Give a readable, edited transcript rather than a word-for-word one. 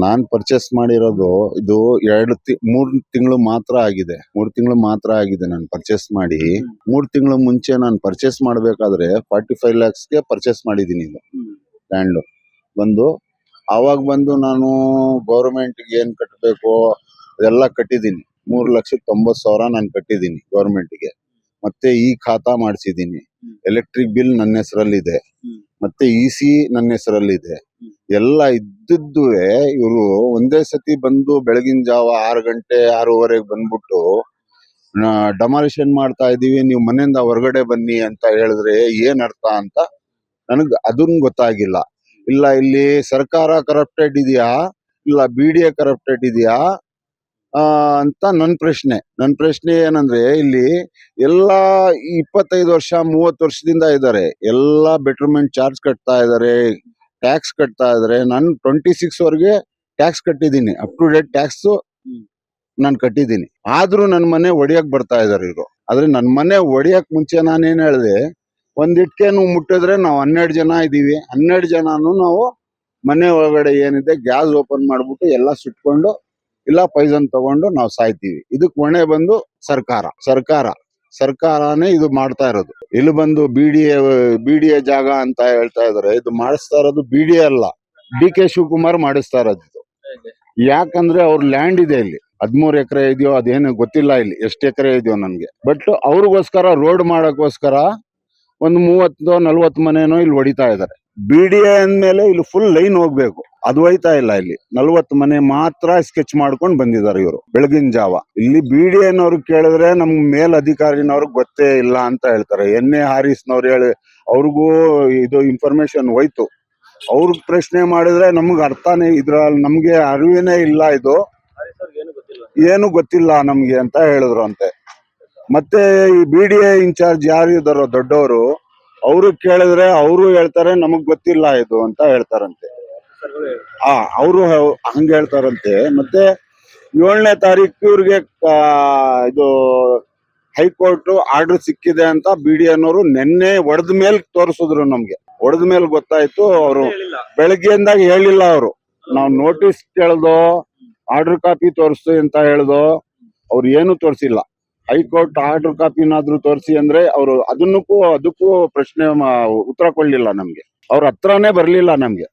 ನಾನ್ purchase ಮಾಡಿರೋದು ಇದು 3 ತಿಂಗಳು ಮಾತ್ರ ಆಗಿದೆ. 3 ತಿಂಗಳು ಮಾತ್ರ ಆಗಿದೆ ನಾನು ಪರ್ಚೇಸ್ ಮಾಡಿ. 3 ತಿಂಗಳು ಮುಂಚೆ ನಾನು ಪರ್ಚೇಸ್ ಮಾಡ್ಬೇಕಾದ್ರೆ 45 lakhsಗೆ ಪರ್ಚೇಸ್ ಮಾಡಿದೀನಿ ಇದು ಲ್ಯಾಂಡ್ ಬಂದು. ಆವಾಗ ಬಂದು ನಾನು ಗೌರ್ಮೆಂಟ್ಗೆ ಏನ್ ಕಟ್ಟಬೇಕು ಅದೆಲ್ಲ ಕಟ್ಟಿದೀನಿ. 3,90,000 ನಾನು ಕಟ್ಟಿದೀನಿ ಗೌರ್ಮೆಂಟ್ಗೆ. ಮತ್ತೆ ಈ ಖಾತಾ ಮಾಡಿಸಿದೀನಿ. ಎಲೆಕ್ಟ್ರಿಕ್ ಬಿಲ್ ನನ್ನ ಹೆಸರಲ್ಲಿದೆ, ಮತ್ತೆ EC ನನ್ನ ಹೆಸರಲ್ಲಿದೆ. ಎಲ್ಲ ಇದ್ದದ್ದುವೆ ಇವರು ಒಂದೇ ಸತಿ ಬಂದು ಬೆಳಗಿನ ಜಾವ 6 ಗಂಟೆ 6:30 ಬಂದ್ಬಿಟ್ಟು ಡಮಾಲಿಷನ್ ಮಾಡ್ತಾ ಇದೀವಿ, ನೀವು ಮನೆಯಿಂದ ಹೊರಗಡೆ ಬನ್ನಿ ಅಂತ ಹೇಳಿದ್ರೆ ಏನ್ ಅರ್ಥ ಅಂತ ನನಗ್ ಅದನ್ನ ಗೊತ್ತಾಗಿಲ್ಲ. ಇಲ್ಲ ಇಲ್ಲಿ ಸರ್ಕಾರ ಕರಪ್ಟೆಡ್ ಇದೆಯಾ, ಇಲ್ಲ BDA ಕರಪ್ಟೆಡ್ ಇದೆಯಾ ಅಂತ ನನ್ ಪ್ರಶ್ನೆ ಏನಂದ್ರೆ, ಇಲ್ಲಿ ಎಲ್ಲಾ 25 ವರ್ಷ 30 ವರ್ಷದಿಂದ ಇದ್ದಾರೆ. ಎಲ್ಲಾ ಬೆಟರ್ಮೆಂಟ್ ಚಾರ್ಜ್ ಕಟ್ತಾ ಇದಾರೆ, ಟ್ಯಾಕ್ಸ್ ಕಟ್ತಾ ಇದಾರೆ. ನಾನು 26 ವರೆಗೆ ಟ್ಯಾಕ್ಸ್ ಕಟ್ಟಿದೀನಿ, ಅಪ್ ಟು ಡೇಟ್ ಟ್ಯಾಕ್ಸ್ ನಾನು ಕಟ್ಟಿದೀನಿ. ಆದ್ರೂ ನನ್ ಮನೆ ಒಡೆಯಕ್ ಬರ್ತಾ ಇದಾರೆ ಇವರು. ಆದ್ರೆ ನನ್ ಮನೆ ಒಡೆಯಕ್ ಮುಂಚೆ ನಾನೇನ್ ಹೇಳ್ದೆ, ಒಂದ್ ಇಟ್ಕೆನು ಮುಟ್ಟಿದ್ರೆ ನಾವು 12 ಜನ ಇದೀವಿ. 12 ಜನನು ನಾವು ಮನೆ ಒಳಗಡೆ ಏನಿದೆ ಗ್ಯಾಸ್ ಓಪನ್ ಮಾಡ್ಬಿಟ್ಟು ಎಲ್ಲ ಸುಟ್ಕೊಂಡು ಇಲ್ಲ ಪಾಯ್ಸನ್ ತಗೊಂಡು ನಾವು ಸಾಯ್ತೀವಿ. ಇದಕ್ ಹೊಣೆ ಬಂದು ಸರ್ಕಾರನೇ ಇದು ಮಾಡ್ತಾ ಇರೋದು. ಇಲ್ಲಿ ಬಂದು BDA ಜಾಗ ಅಂತ ಹೇಳ್ತಾ ಇದಾರೆ. ಇದು ಮಾಡಿಸ್ತಾ ಇರೋದು BDA ಅಲ್ಲ, DK ಶಿವಕುಮಾರ್ ಮಾಡಿಸ್ತಾ ಇರೋದು ಇದು. ಯಾಕಂದ್ರೆ ಅವ್ರ ಲ್ಯಾಂಡ್ ಇದೆ ಇಲ್ಲಿ, 13 ಎಕರೆ ಇದೆಯೋ ಅದೇನು ಗೊತ್ತಿಲ್ಲ, ಇಲ್ಲಿ ಎಷ್ಟು ಎಕರೆ ಇದೆಯೋ ನನ್ಗೆ. ಬಟ್ ಅವ್ರಿಗೋಸ್ಕರ ರೋಡ್ ಮಾಡಕ್ಕೋಸ್ಕರ ಒಂದು 30-40 ಮನೆನೋ ಇಲ್ಲಿ ಹೊಡಿತಾ ಇದಾರೆ. BDA ಅಂದ್ಮೇಲೆ ಇಲ್ಲಿ ಫುಲ್ ಲೈನ್ ಹೋಗ್ಬೇಕು, ಅದು ಹೋಯ್ತಾ ಇಲ್ಲ. ಇಲ್ಲಿ 40 ಮನೆ ಮಾತ್ರ ಸ್ಕೆಚ್ ಮಾಡ್ಕೊಂಡು ಬಂದಿದ್ದಾರೆ ಇವರು ಬೆಳಗಿನ ಜಾವ. ಇಲ್ಲಿ BDAನವ್ರು ಕೇಳಿದ್ರೆ ನಮ್ಗ್ ಮೇಲ್ ಅಧಿಕಾರಿನವ್ರಿಗೆ ಗೊತ್ತೇ ಇಲ್ಲ ಅಂತ ಹೇಳ್ತಾರೆ. NA ಹಾರಿಸ್ನವ್ರು ಹೇಳಿ ಅವ್ರಿಗೂ ಇದು ಇನ್ಫಾರ್ಮೇಶನ್ ಹೋಯ್ತು. ಅವ್ರಿಗೆ ಪ್ರಶ್ನೆ ಮಾಡಿದ್ರೆ ನಮ್ಗ್ ಅರ್ಥನೇ ಇದ್ರಲ್ಲಿ ನಮ್ಗೆ ಅರಿವಿನೇ ಇಲ್ಲ, ಇದು ಏನು ಗೊತ್ತಿಲ್ಲ ನಮ್ಗೆ ಅಂತ ಹೇಳಿದ್ರು ಅಂತೆ. ಮತ್ತೆ ಈ BDA ಇನ್ಚಾರ್ಜ್ ಯಾರು ಇದಾರೋ ದೊಡ್ಡವರು, ಅವರು ಕೇಳಿದ್ರೆ ಅವರು ಹೇಳ್ತಾರೆ ನಮಗ್ ಗೊತ್ತಿಲ್ಲ ಇದು ಅಂತ ಹೇಳ್ತಾರಂತೆ. ಅವರು ಹಂಗ ಹೇಳ್ತಾರಂತೆ. ಮತ್ತೆ 7ನೇ ತಾರೀಕು ಇವ್ರಿಗೆ ಇದು ಹೈಕೋರ್ಟ್ ಆರ್ಡರ್ ಸಿಕ್ಕಿದೆ ಅಂತ BDAನವರು ನೆನ್ನೆ ಒಡೆದ ಮೇಲೆ ತೋರಿಸಿದ್ರು. ನಮ್ಗೆ ಒಡೆದ ಮೇಲೆ ಗೊತ್ತಾಯ್ತು. ಅವರು ಬೆಳಗ್ಗೆಯಿಂದ ಹೇಳಿಲ್ಲ. ಅವರು ನಾವು ನೋಟಿಸ್ ಕೇಳ್ದೋ ಆರ್ಡರ್ ಕಾಪಿ ತೋರಿಸ್ತು ಅಂತ ಹೇಳ್ದೋ ಅವ್ರು ಏನು ತೋರಿಸಿಲ್ಲ. ಹೈಕೋರ್ಟ್ ಆರ್ಡರ್ ಕಾಪಿನಾದ್ರೂ ತೋರಿಸಿ ಅಂದ್ರೆ ಅವರು ಅದಕ್ಕೂ ಪ್ರಶ್ನೆ ಉತ್ತರ ಕೊಡ್ಲಿಲ್ಲ ನಮ್ಗೆ. ಅವ್ರ ಹತ್ರನೇ ಬರ್ಲಿಲ್ಲ ನಮ್ಗೆ.